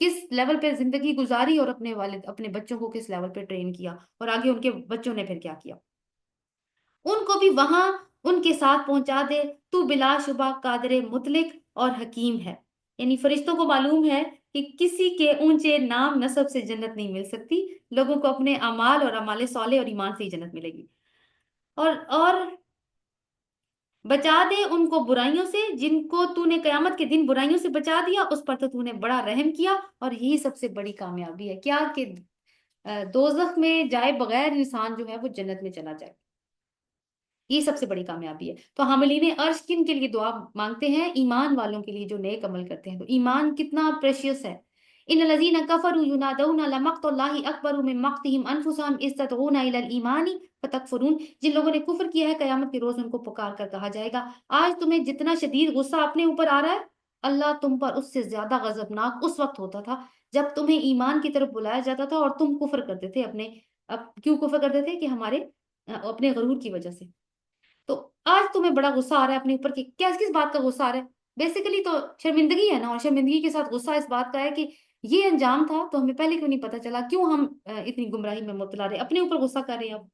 کس لیول پہ زندگی گزاری، اور اپنے اپنے بچوں کو کس لیول پہ ٹرین کیا، اور آگے ان کے بچوں نے پھر کیا کیا، ان کو بھی وہاں ان کے ساتھ پہنچا دے۔ تو بلا شبہ قادر مطلق اور حکیم ہے، یعنی فرشتوں کو معلوم ہے کہ کسی کے اونچے نام نسب سے جنت نہیں مل سکتی، لوگوں کو اپنے اعمال اور اعمال صالح اور ایمان سے ہی جنت ملے گی۔ اور بچا دے ان کو برائیوں سے، جن کو تو نے قیامت کے دن برائیوں سے بچا دیا، اس پر تو نے بڑا رحم کیا، اور یہی سب سے بڑی کامیابی ہے کیا کہ دوزخ میں جائے بغیر انسان جو ہے وہ جنت میں چلا جائے، یہ سب سے بڑی کامیابی ہے۔ تو حاملین عرش کن کے لیے دعا مانگتے ہیں؟ ایمان والوں کے لیے جو نیک عمل کرتے ہیں۔ تو ایمان کتنا پریشیس ہے۔ ان الذین کفروا ینادون لمقت اللہ اکبر من مقتهم انفسهم اذ تدعون الی الایمان فتکفرون، جن لوگوں نے کفر کیا ہے قیامت کے روز ان کو پکار کر کہا جائے گا آج تمہیں جتنا شدید غصہ اپنے اوپر آ رہا ہے، اللہ تم پر اس سے زیادہ غضبناک اس وقت ہوتا تھا جب تمہیں ایمان کی طرف بلایا جاتا تھا اور تم کفر کرتے تھے اپنے، اب کیوں کفر کرتے تھے؟ کہ ہمارے اپنے غرور کی وجہ سے۔ تو آج تمہیں بڑا غصہ آ رہا ہے اپنے اوپر کہ کیا کس بات کا غصہ آ رہا ہے؟ بیسیکلی تو شرمندگی ہے نا، اور شرمندگی کے ساتھ غصہ اس بات کا ہے کہ یہ انجام تھا تو ہمیں پہلے کیوں نہیں پتا چلا، کیوں ہم اتنی گمراہی میں مبتلا رہے، اپنے اوپر غصہ کر رہے ہیں اب۔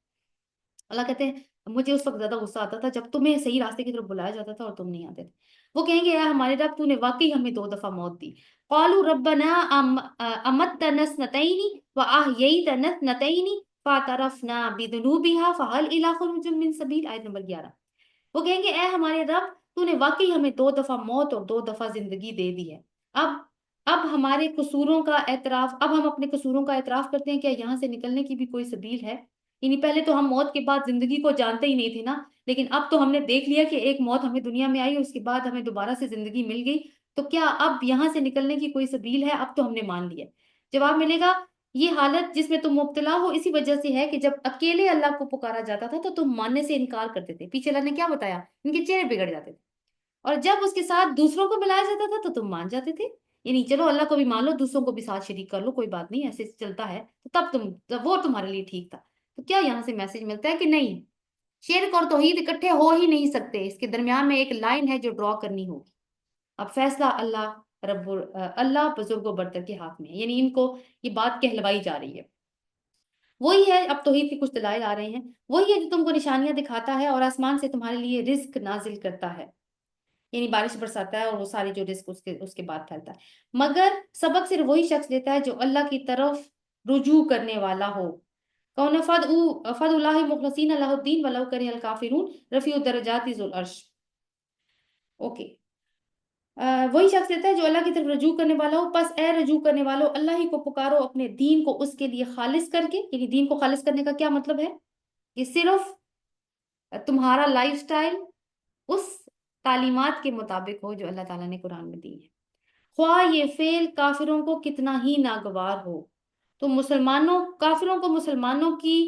اللہ کہتے ہیں مجھے اس وقت زیادہ غصہ آتا تھا جب تمہیں صحیح راستے کی طرف بلایا جاتا تھا اور تم نہیں آتے تھے۔ وہ کہیں گے اے ہمارے رب تو نے واقعی ہمیں 2 دفعہ موت دی۔ قالوا ربنا امتنا اثنتین واحییتنا اثنتین فاعترفنا بذنوبها فهل الى خروج من سبیل، آیت نمبر 11۔ وہ کہیں گے اے ہمارے رب تو نے واقعی ہمیں 2 دفعہ موت اور 2 دفعہ زندگی دے دی ہے، اب اب ہمارے قصوروں کا اعتراف، اب ہم اپنے قصوروں کا اعتراف کرتے ہیں، کیا یہاں سے نکلنے کی بھی کوئی سبیل ہے؟ یعنی پہلے تو ہم موت کے بعد زندگی کو جانتے ہی نہیں تھے نا، لیکن اب تو ہم نے دیکھ لیا کہ ایک موت ہمیں دنیا میں آئی، اس کے بعد ہمیں دوبارہ سے زندگی مل گئی، تو کیا اب یہاں سے نکلنے کی کوئی سبیل ہے؟ اب تو ہم نے مان لیا۔ جواب ملے گا یہ حالت جس میں تم مبتلا ہو اسی وجہ سے ہے کہ جب اکیلے اللہ کو پکارا جاتا تھا تو تم ماننے سے انکار کرتے تھے۔ پیچھے اللہ نے کیا بتایا؟ ان کے چہرے بگڑ جاتے تھے، اور جب اس کے ساتھ دوسروں کو ملایا جاتا تھا تو تم مان جاتے تھے، یعنی چلو اللہ کو بھی مان لو، دوسروں کو بھی ساتھ شریک کر لو، کوئی بات نہیں، ایسے چلتا ہے، تو تب وہ تمہارے لیے ٹھیک تھا۔ تو کیا یہاں سے میسج ملتا ہے کہ نہیں، شرک اور توحید اکٹھے ہو ہی نہیں سکتے، اس کے درمیان میں ایک لائن ہے جو ڈرا کرنی ہوگی۔ اب فیصلہ اللہ بزرگ و برتر کے ہاتھ میں ہے، یعنی ان کو یہ بات کہلوائی جا رہی ہے۔ وہی ہے، اب توحید کے کچھ دلائل آ رہے ہیں، وہی ہے جو تم کو نشانیاں دکھاتا ہے اور آسمان سے تمہارے لیے رزق نازل کرتا ہے، یعنی بارش برساتا ہے اور وہ ساری جو رزق اس کے بعد پھیلتا ہے، مگر سبق صرف وہی شخص لیتا ہے جو اللہ کی طرف رجوع کرنے والا ہو۔ کون فد اللہ مخلصین اللہ الدین ولو کرہ الکافرون رفیع الدرجات ذو العرش۔ اوکے، وہی شخص لیتا ہے جو اللہ کی طرف رجوع کرنے والا ہو، پس اے رجوع کرنے والو اللہ ہی کو پکارو اپنے دین کو اس کے لیے خالص کر کے، یعنی دین کو خالص کرنے کا کیا مطلب ہے؟ کہ صرف تمہارا لائف سٹائل اس تعلیمات کے مطابق ہو جو اللہ تعالیٰ نے قرآن میں دی ہے، خواہ یہ فعل کافروں کو کتنا ہی ناگوار ہو۔ تو کافروں کو مسلمانوں کی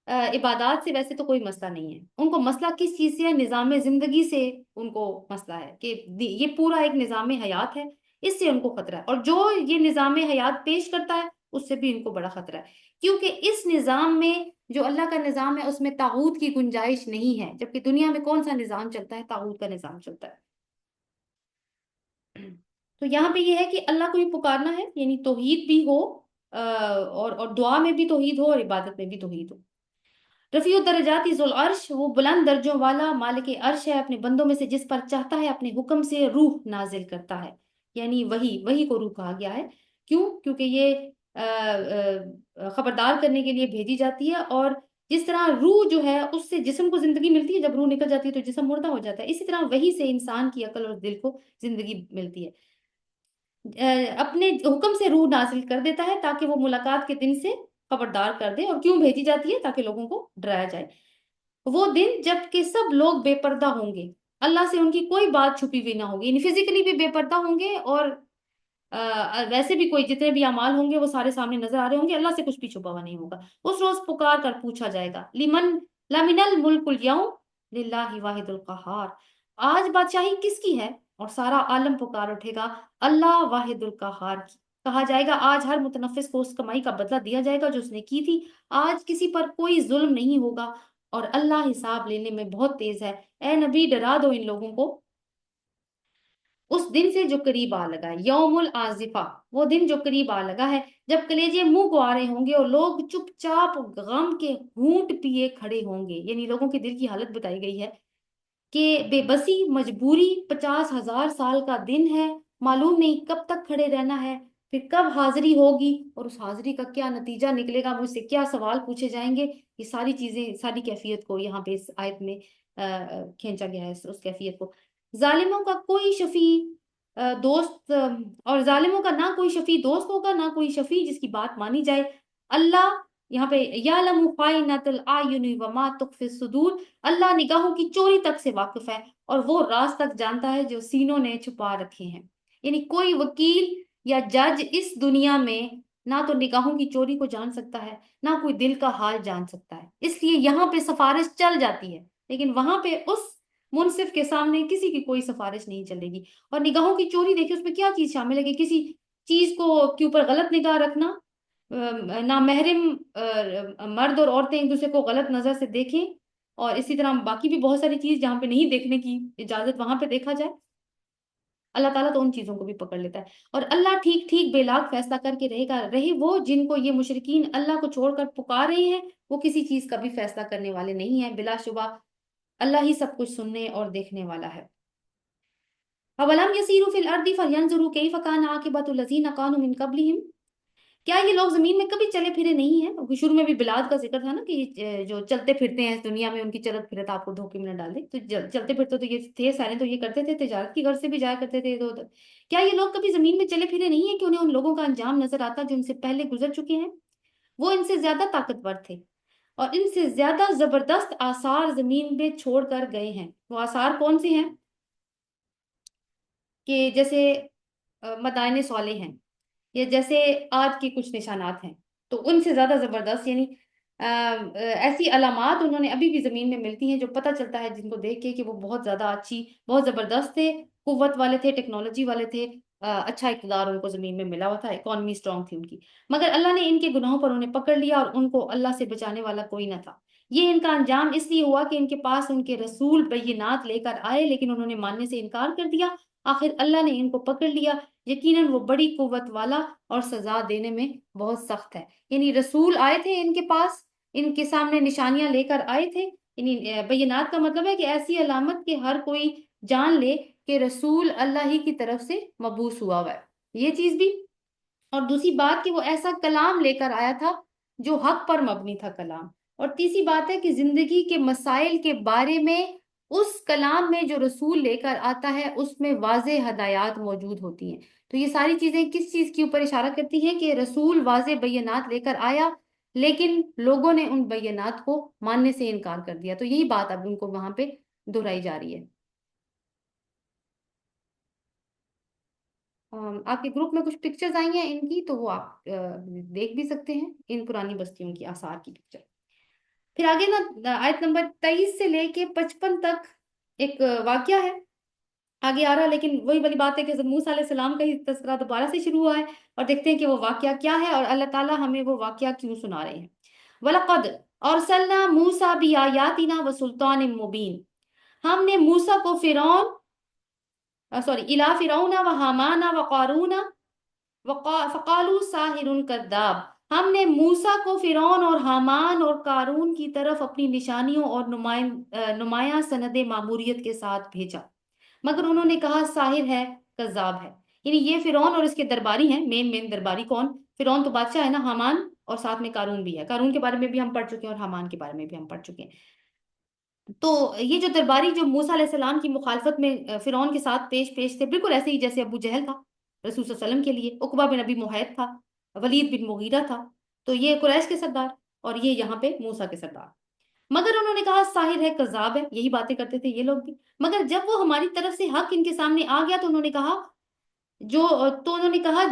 عبادات سے ویسے تو کوئی مسئلہ نہیں ہے، ان کو مسئلہ کس چیز سے ہے؟ نظام زندگی سے ان کو مسئلہ ہے کہ یہ پورا ایک نظام حیات ہے، اس سے ان کو خطرہ ہے، اور جو یہ نظام حیات پیش کرتا ہے اس سے بھی ان کو بڑا خطرہ ہے، کیونکہ اس نظام میں جو اللہ کا نظام ہے اس میں طاغوت کی گنجائش نہیں ہے، جبکہ دنیا میں کون سا نظام چلتا ہے؟ طاغوت کا نظام چلتا ہے۔ تو یہاں پہ یہ ہے کہ اللہ کو ہی پکارنا ہے، یعنی توحید بھی ہو، اور دعا میں بھی توحید ہو اور عبادت میں بھی توحید ہو۔ رفیع الدرجات ذو العرش، وہ بلند درجوں والا مالک عرش ہے، اپنے بندوں میں سے جس پر چاہتا ہے اپنے حکم سے روح نازل کرتا ہے، یعنی وہی کو روح کہا گیا ہے، کیوں؟ کیونکہ یہ خبردار کرنے کے لیے بھیجی جاتی ہے، اور جس طرح روح جو ہے اس سے جسم کو زندگی ملتی ہے، جب روح نکل جاتی ہے تو جسم مردہ ہو جاتا ہے، اسی طرح وہی سے انسان کی عقل اور دل کو زندگی ملتی ہے، اپنے حکم سے روح نازل کر دیتا ہے تاکہ وہ ملاقات کے دن سے خبردار کر دے۔ اور کیوں بھیجی جاتی ہے؟ تاکہ لوگوں کو ڈرایا جائے، وہ دن جب کہ سب لوگ بے پردہ ہوں گے، اللہ سے ان کی کوئی بات چھپی ہوئی نہ ہوگی، یعنی فزیکلی بھی بے پردہ ہوں گے، اور ویسے بھی کوئی جتنے بھی اعمال ہوں گے وہ سارے سامنے نظر آ رہے ہوں گے، اللہ سے کچھ بھی چھپا ہوا نہیں ہوگا۔ اس روز پکار کر پوچھا جائے گا لمن الملک اليوم للہ واحد القہار، آج بادشاہی کس کی ہے؟ اور سارا عالم پکار اٹھے گا اللہ واحد القہار کی، کہا جائے گا آج ہر متنفس کو اس کمائی کا بدلہ دیا جائے گا جو اس نے کی تھی، آج کسی پر کوئی ظلم نہیں ہوگا اور اللہ حساب لینے میں بہت تیز ہے۔ اے نبی ڈرا دو ان لوگوں کو اس دن سے جو قریب آ لگا ہے، یوم العازفہ، وہ دن جو قریب آ لگا ہے، جب کلیجے منہ کو آ رہے ہوں گے اور لوگ چپ چاپ غم کے گھونٹ پیے کھڑے ہوں گے، یعنی لوگوں کے دل کی حالت بتائی گئی ہے کہ بے بسی، مجبوری، 50,000 سال کا دن ہے، معلوم نہیں کب تک کھڑے رہنا ہے، پھر کب حاضری ہوگی اور اس حاضری کا کیا نتیجہ نکلے گا، مجھ سے کیا سوال پوچھے جائیں گے۔ یہ ساری چیزیں، ساری کیفیت کو یہاں پہ اس آیت میں کھینچا گیا ہے، اس کیفیت کو۔ ظالموں کا کوئی شفیع دوست اور ظالموں کا نہ کوئی شفیع دوست ہوگا، نہ کوئی شفیع جس کی بات مانی جائے۔ اللہ یہاں پہ یعلم خائنۃ الاعین وما تخفی الصدور، اللہ نگاہوں کی چوری تک سے واقف ہے اور وہ راز تک جانتا ہے جو سینوں نے چھپا رکھے ہیں۔ یعنی کوئی وکیل یا جج اس دنیا میں نہ تو نگاہوں کی چوری کو جان سکتا ہے، نہ کوئی دل کا حال جان سکتا ہے، اس لیے یہاں پہ سفارش چل جاتی ہے، لیکن وہاں پہ اس منصف کے سامنے کسی کی کوئی سفارش نہیں چلے گی۔ اور نگاہوں کی چوری دیکھیں اس میں کیا چیز شامل ہے کہ کسی چیز کو کے اوپر غلط نگاہ رکھنا، نامحرم مرد اور عورتیں ایک دوسرے کو غلط نظر سے دیکھیں، اور اسی طرح باقی بھی بہت ساری چیز جہاں پہ نہیں دیکھنے کی اجازت وہاں پہ دیکھا جائے، اللہ تعالیٰ تو ان چیزوں کو بھی پکڑ لیتا ہے۔ اور اللہ ٹھیک ٹھیک بے لاگ فیصلہ کر کے رہے گا، رہے وہ جن کو یہ مشرکین اللہ کو چھوڑ کر پکار رہے ہیں، وہ کسی چیز کا بھی فیصلہ کرنے والے نہیں ہیں، بلا شبہ اللہ ہی سب کچھ سننے اور دیکھنے والا ہے۔ اولم یسیروا فی الارض فینظروا کیف کان عاقبۃ الذین کانوا من قبلہم، کیا یہ لوگ زمین میں کبھی چلے پھرے نہیں ہیں؟ کیونکہ شروع میں بھی بلاد کا ذکر تھا نا کہ یہ جو چلتے پھرتے ہیں اس دنیا میں، ان کی چلت پھرت آپ کو دھوکے میں نہ ڈال دے، تو چلتے پھرتے تو یہ تھے سارے، تو یہ کرتے تھے، تجارت کی غرض سے بھی جایا کرتے تھے ادھر ادھر۔ کیا یہ لوگ کبھی زمین میں چلے پھرے نہیں ہیں کہ انہیں ان لوگوں کا انجام نظر آتا جو ان سے پہلے گزر چکے ہیں؟ وہ ان سے زیادہ طاقتور تھے اور ان سے زیادہ زبردست آثار زمین میں چھوڑ کر گئے ہیں۔ وہ آثار کون سے ہیں؟ کہ جیسے مدائن صالح ہیں، یا جیسے آج کے کچھ نشانات ہیں، تو ان سے زیادہ زبردست، یعنی ایسی علامات انہوں نے ابھی بھی زمین میں ملتی ہیں جو پتہ چلتا ہے جن کو دیکھ کے کہ وہ بہت زیادہ اچھی، بہت زبردست تھے، قوت والے تھے، ٹیکنالوجی والے تھے، اچھا اقتدار ان کو زمین میں ملا ہوا تھا، اکانومی اسٹرانگ تھی ان کی، مگر اللہ نے ان کے گناہوں پر انہیں پکڑ لیا اور ان کو اللہ سے بچانے والا کوئی نہ تھا۔ یہ ان کا انجام اس لیے ہوا کہ ان کے پاس ان کے رسول بینات لے کر آئے لیکن انہوں نے ماننے سے انکار کر دیا، آخر اللہ نے ان کو پکڑ لیا، یقیناً وہ بڑی قوت والا اور سزا دینے میں بہت سخت ہے۔ یعنی رسول آئے تھے ان کے پاس، ان کے سامنے نشانیاں لے کر آئے تھے، یعنی بینات کا مطلب ہے کہ ایسی علامت کہ ہر کوئی جان لے کہ رسول اللہ ہی کی طرف سے مبعوث ہوا ہوا ہے، یہ چیز بھی۔ اور دوسری بات کہ وہ ایسا کلام لے کر آیا تھا جو حق پر مبنی تھا کلام، اور تیسری بات ہے کہ زندگی کے مسائل کے بارے میں اس کلام میں جو رسول لے کر آتا ہے اس میں واضح ہدایات موجود ہوتی ہیں۔ تو یہ ساری چیزیں کس چیز کے اوپر اشارہ کرتی ہیں کہ رسول واضح بینات لے کر آیا لیکن لوگوں نے ان بینات کو ماننے سے انکار کر دیا، تو یہی بات اب ان کو وہاں پہ دہرائی جا رہی ہے۔ آپ کے گروپ میں کچھ پکچرز آئی ہیں ان کی، تو وہ آپ دیکھ بھی سکتے ہیں، ان پرانی بستیوں کی آثار کی پکچر۔ پھر آگے نا آیت نمبر 23 سے لے کے 55 تک ایک واقعہ ہے آگے آ رہا، لیکن وہی والی بات ہے کہ حضرت موسیٰ علیہ السلام کا ہی تذکرہ دوبارہ سے شروع ہوا ہے، اور دیکھتے ہیں کہ وہ واقعہ کیا ہے اور اللہ تعالیٰ ہمیں وہ واقعہ کیوں سنا رہے ہیں۔ وَلَقَدْ أَرْسَلْنَا مُوسَىٰ بِآيَاتِنَا وَسُلْطَانٍ مُبِينٍ، ہم نے موسیٰ کو فرعون إِلَىٰ فِرْعَوْنَ وَهَامَانَ وَقَارُونَ فَقَالُوا سَاحِرٌ كَذَّابٌ، ہم نے موسیٰ کو فرعون اور حامان اور قارون کی طرف اپنی نشانیوں اور نمایاں سند ماموریت کے ساتھ بھیجا، مگر انہوں نے کہا ساحر ہے، کذاب ہے۔ یعنی یہ فرعون اور اس کے درباری ہیں، مین درباری کون؟ فرعون تو بادشاہ ہے نا، حامان اور ساتھ میں قارون بھی ہے، قارون کے بارے میں بھی ہم پڑھ چکے ہیں اور حامان کے بارے میں بھی ہم پڑھ چکے ہیں۔ تو یہ جو درباری جو موسیٰ علیہ السلام کی مخالفت میں فرعون کے ساتھ پیش تھے، بالکل ایسے ہی جیسے ابو جہل تھا رسول صلی اللہ علیہ وسلم کے لیے، عقبہ بن ابی معیط تھا، ولید بن مغیرہ تھا، تو یہ قریش کے سردار اور یہ یہاں پہ موسیٰ کے سردار، مگر انہوں نے کہا ساحر ہے، کذاب ہے، یہی باتیں کرتے تھے یہ لوگ بھی۔ مگر جب وہ ہماری طرف سے حق ان کے سامنے آ گیا تو انہوں نے کہا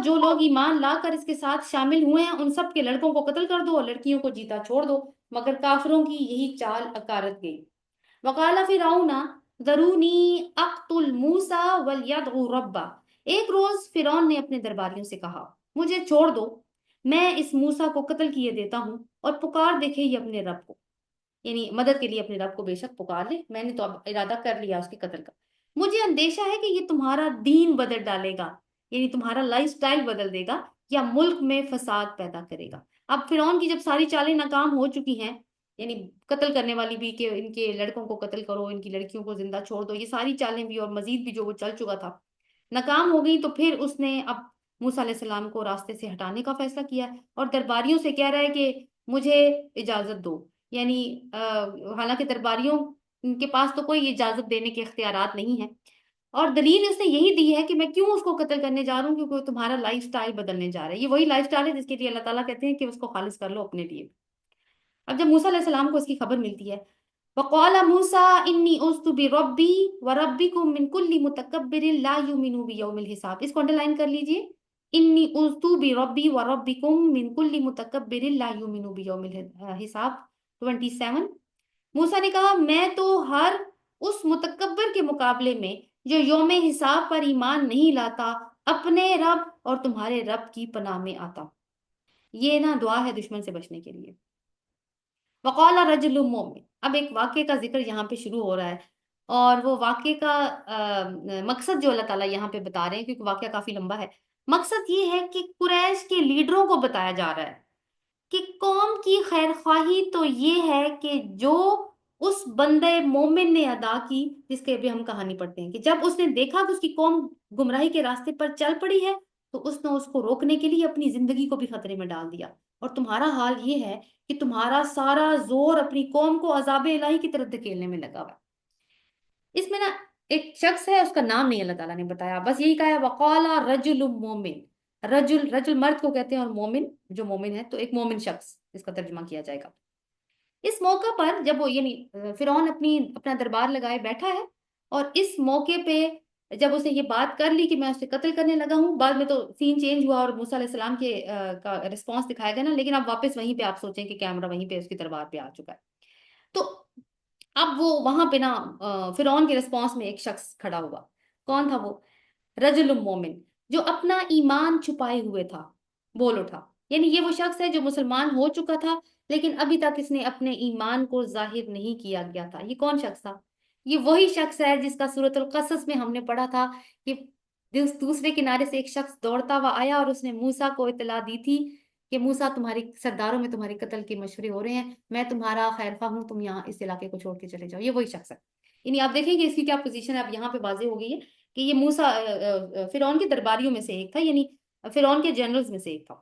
جو لوگ ایمان لا کر اس کے ساتھ شامل ہوئے ہیں ان سب کے لڑکوں کو قتل کر دو اور لڑکیوں کو جیتا چھوڑ دو، مگر کافروں کی یہی چال اکارت گئی۔ وقال فرعون ذرونی اقتل موسیٰ ولیدع ربہ، ایک روز فرعون نے اپنے درباریوں سے کہا مجھے چھوڑ دو، میں اس موسیٰ کو قتل کیے دیتا ہوں اور پکار دیکھے یہ اپنے رب کو، یعنی مدد کے لیے اپنے رب کو بے شک پکار لے، میں نے تو اب ارادہ کر لیا اس کے قتل کا۔ مجھے اندیشہ ہے کہ یہ تمہارا دین بدل ڈالے گا، یعنی تمہارا لائف سٹائل بدل دے گا، یا ملک میں فساد پیدا کرے گا۔ اب فرعون کی جب ساری چالیں ناکام ہو چکی ہیں، یعنی قتل کرنے والی بھی کہ ان کے لڑکوں کو قتل کرو، ان کی لڑکیوں کو زندہ چھوڑ دو، یہ ساری چالیں بھی اور مزید بھی جو وہ چل چکا تھا ناکام ہو گئی، تو پھر اس نے اب موسیٰ علیہ السلام کو راستے سے ہٹانے کا فیصلہ کیا ہے، اور درباریوں سے کہہ رہا ہے کہ مجھے اجازت دو، یعنی حالانکہ درباریوں ان کے پاس تو کوئی اجازت دینے کے اختیارات نہیں ہیں، اور دلیل اس نے یہی دی ہے کہ میں کیوں اس کو قتل کرنے جا رہا ہوں، کیونکہ وہ تمہارا لائف سٹائل بدلنے جا رہا ہے۔ یہ وہی لائف سٹائل ہے جس کے لیے اللہ تعالیٰ کہتے ہیں کہ اس کو خالص کر لو اپنے لیے۔ اب جب موسیٰ علیہ السلام کو اس کی خبر ملتی ہے، وقال موسیٰ انی عذت بربی وربکم من کل متکبر لا یؤمن بیوم الحساب، اس کو انڈر لائن کر لیجئے، انی عذت بربی وربکم من کل متکبر لا یؤمن بیوم الحساب 27۔ موسیٰ نے کہا میں تو ہر اس متکبر کے مقابلے میں جو یوم حساب پر ایمان نہیں لاتا اپنے رب اور تمہارے رب کی پناہ میں آتا۔ یہ نا دعا ہے دشمن سے بچنے کے لیے۔ وقال رجل مومن، اب ایک واقعے کا ذکر یہاں پہ شروع ہو رہا ہے، اور وہ واقعے کا مقصد جو اللہ تعالیٰ یہاں پہ بتا رہے ہیں، کیونکہ واقعہ کافی لمبا ہے، مقصد یہ ہے کہ قریش کے لیڈروں کو بتایا جا رہا ہے کہ قوم کی خیر خواہی تو یہ ہے کہ جو اس بندے مومن نے ادا کی، جس کے ابھی ہم کہانی پڑھتے ہیں، کہ جب اس نے دیکھا کہ اس کی قوم گمراہی کے راستے پر چل پڑی ہے، تو اس نے اس کو روکنے کے لیے اپنی زندگی کو بھی خطرے میں ڈال دیا۔ اور تمہارا حال یہ ہے کہ تمہارا سارا زور اپنی قوم کو عذاب الہی کی طرف دھکیلنے میں لگا ہوا ہے۔ اس میں نا ایک شخص ہے، اس کا نام نہیں اللہ تعالیٰ نے بتایا، بس یہی کہا ہے وقال رجل مومن، رجل رجل مرد کو کہتے ہیں، اور مومن جو مومن ہے، تو ایک مومن شخص اس کا ترجمہ کیا جائے گا۔ اس موقع پر جب وہ یعنی فرعون اپنا دربار لگائے بیٹھا ہے، اور اس موقع پہ جب اس نے یہ بات کر لی کہ میں اسے قتل کرنے لگا ہوں، بعد میں تو سین چینج ہوا اور موسیٰ علیہ السلام کے کا رسپانس دکھایا گیا نا، لیکن اب واپس وہیں پہ آپ سوچیں کہ کیمرہ وہیں پہ اس کی دربار پہ آ چکا ہے، تو اب وہ وہاں پہ نا فرعون کے رسپانس میں ایک شخص کھڑا ہوا۔ کون تھا وہ؟ رجل مومن، جو اپنا ایمان چھپائے ہوئے تھا، بول اٹھا، یعنی یہ وہ شخص ہے جو مسلمان ہو چکا تھا، لیکن ابھی تک اس نے اپنے ایمان کو ظاہر نہیں کیا گیا تھا۔ یہ کون شخص تھا؟ یہ وہی شخص ہے جس کا سورۃ القصص میں ہم نے پڑھا تھا کہ دوسرے کنارے سے ایک شخص دوڑتا ہوا آیا اور اس نے موسیٰ کو اطلاع دی تھی کہ موسیٰ تمہاری سرداروں میں تمہارے قتل کے مشورے ہو رہے ہیں، میں تمہارا خیر خواہ ہوں، تم یہاں اس علاقے کو چھوڑ کے چلے جاؤ۔ یہ وہی شخص ہے، یعنی آپ دیکھیں کہ اس کی کیا پوزیشن ہے، اب یہاں پہ واضح ہو گئی ہے کہ یہ موسیٰ فرعون کے درباریوں میں سے ایک تھا، یعنی فرعون کے جنرلز میں سے ایک تھا۔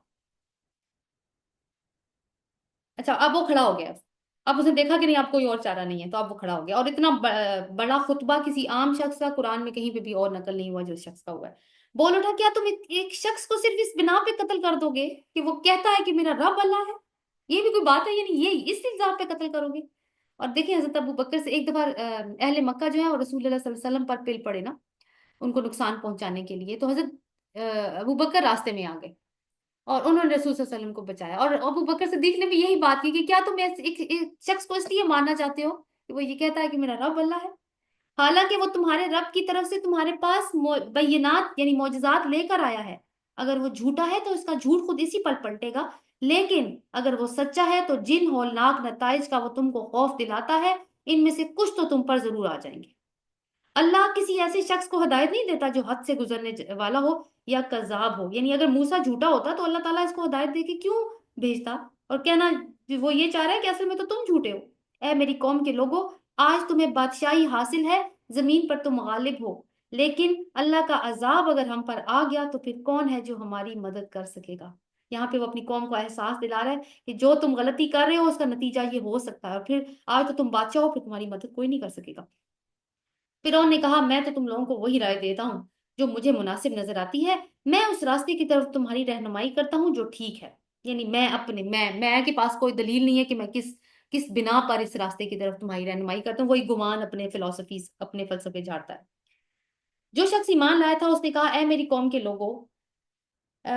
اچھا، اب وہ کھڑا ہو گیا، اب اس نے دیکھا کہ نہیں اب کوئی اور چارہ نہیں ہے، تو اب وہ کھڑا ہو گیا، اور اتنا بڑا خطبہ کسی عام شخص کا قرآن میں کہیں پہ بھی اور نقل نہیں ہوا جو اس شخص کا ہوا ہے۔ بول اٹھا کیا تم ایک شخص کو صرف اس بنا پہ قتل کر دو گے کہ وہ کہتا ہے کہ میرا رب اللہ ہے؟ یہ بھی کوئی بات ہے؟ یعنی یہ اس الزام پہ قتل کرو گے؟ اور دیکھیں حضرت ابو بکر سے ایک دفعہ اہل مکہ جو ہے اور رسول اللہ صلی اللہ علیہ وسلم پر پل پڑے نا ان کو نقصان پہنچانے کے لیے، تو حضرت ابو بکر راستے میں آ گئے اور انہوں نے رسول صلی اللہ علیہ وسلم کو بچایا، اور ابو بکر صدیق نے بھی یہی بات کی کہ کیا تم ایک شخص کو اس لیے ماننا چاہتے ہو کہ وہ یہ کہتا ہے کہ میرا رب اللہ ہے، حالانکہ وہ تمہارے رب کی طرف سے تمہارے پاس بینات یعنی معجزات لے کر آیا ہے۔ اگر وہ جھوٹا ہے تو اس کا جھوٹ خود اسی پر پلٹے گا، لیکن اگر وہ سچا ہے تو جن ہولناک نتائج کا وہ تم کو خوف دلاتا ہے ان میں سے کچھ تو تم پر ضرور آ جائیں گے۔ اللہ کسی ایسے شخص کو ہدایت نہیں دیتا جو حد سے گزرنے والا ہو یا کذاب ہو، یعنی اگر موسیٰ جھوٹا ہوتا تو اللہ تعالیٰ اس کو ہدایت دے کے کیوں بھیجتا، اور کہنا وہ یہ چاہ رہا ہے کہ اصل میں تو تم جھوٹے ہو۔ اے میری قوم کے لوگوں، آج تمہیں بادشاہی حاصل ہے، زمین پر تم غالب ہو، لیکن اللہ کا عذاب اگر ہم پر آ گیا تو پھر کون ہے جو ہماری مدد کر سکے گا؟ یہاں پہ وہ اپنی قوم کو احساس دلا رہا ہے کہ جو تم غلطی کر رہے ہو اس کا نتیجہ یہ ہو سکتا ہے، اور پھر آج تو تم بادشاہ ہو، پھر تمہاری مدد کوئی نہیں کر سکے گا۔ فرعون نے کہا میں تو تم لوگوں کو وہی رائے دیتا ہوں جو مجھے مناسب نظر آتی ہے، میں اس راستے کی طرف تمہاری رہنمائی کرتا ہوں جو ٹھیک ہے، یعنی میں کے پاس کوئی دلیل نہیں ہے کہ میں کس بنا پر اس راستے کی طرف تمہاری رہنمائی کرتا ہوں، وہی گمان اپنے فلسفیز اپنے فلسفے جھاڑتا ہے۔ جو شخص ایمان لایا تھا اس نے کہا اے میری قوم کے لوگوں،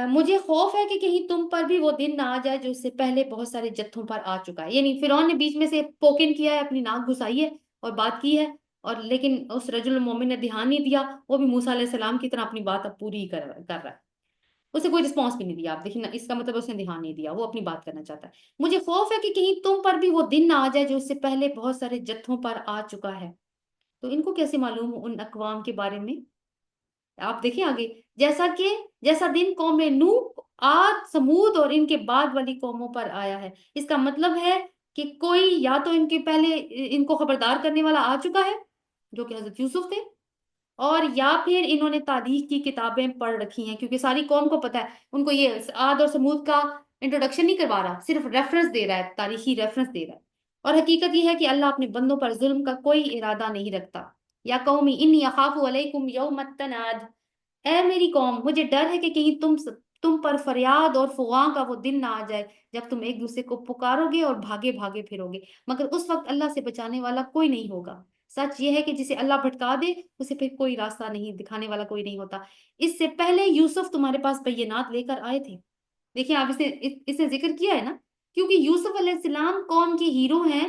مجھے خوف ہے کہ کہیں تم پر بھی وہ دن نہ آ جائے جو اس سے پہلے بہت سارے جتھوں پر آ چکا ہے، یعنی فرعون نے بیچ میں سے پوکن کیا ہے، اپنی ناک گھسائی ہے اور بات کی ہے، اور لیکن اس رجل المومن نے دھیان نہیں دیا، وہ بھی موسیٰ علیہ السلام کی طرح اپنی بات اب پوری کر رہا ہے، اسے کوئی رسپانس بھی نہیں دیا۔ آپ دیکھیں نا، اس کا مطلب اس نے دھیان نہیں دیا، وہ اپنی بات کرنا چاہتا ہے۔ مجھے خوف ہے کہ کہیں تم پر بھی وہ دن نہ آ جائے جو اس سے پہلے بہت سارے جتھوں پر آ چکا ہے، تو ان کو کیسے معلوم ان اقوام کے بارے میں؟ آپ دیکھیں آگے، جیسا دن قوم نوح، عاد، سمود اور ان کے بعد والی قوموں پر آیا ہے۔ اس کا مطلب ہے کہ کوئی یا تو ان کے پہلے ان کو خبردار کرنے والا آ چکا ہے، جو کہ حضرت یوسف تھے، اور یا پھر انہوں نے تاریخ کی کتابیں پڑھ رکھی ہیں، کیونکہ ساری قوم کو پتا ہے، ان کو یہ عاد اور سمود کا انٹروڈکشن نہیں کروا رہا، صرف ریفرنس دے رہا ہے، تاریخی ریفرنس دے رہا ہے۔ اور حقیقت یہ ہے کہ اللہ اپنے بندوں پر ظلم کا کوئی ارادہ نہیں رکھتا۔ یا قومی انی اخاف علیکم یوم التناد، اے میری قوم، مجھے ڈر ہے کہ کہیں تم پر فریاد اور فغاں کا وہ دن نہ آ جائے جب تم ایک دوسرے کو پکارو گے اور بھاگے بھاگے پھرو گے، مگر اس وقت اللہ سے بچانے والا کوئی نہیں ہوگا۔ سچ یہ ہے کہ جسے اللہ بھٹکا دے اسے پھر کوئی راستہ نہیں دکھانے والا کوئی نہیں ہوتا۔ اس سے پہلے یوسف تمہارے پاس بینات لے کر آئے تھے۔ دیکھیں آپ اسے ذکر کیا ہے نا، کیونکہ یوسف علیہ السلام قوم کے ہیرو ہیں۔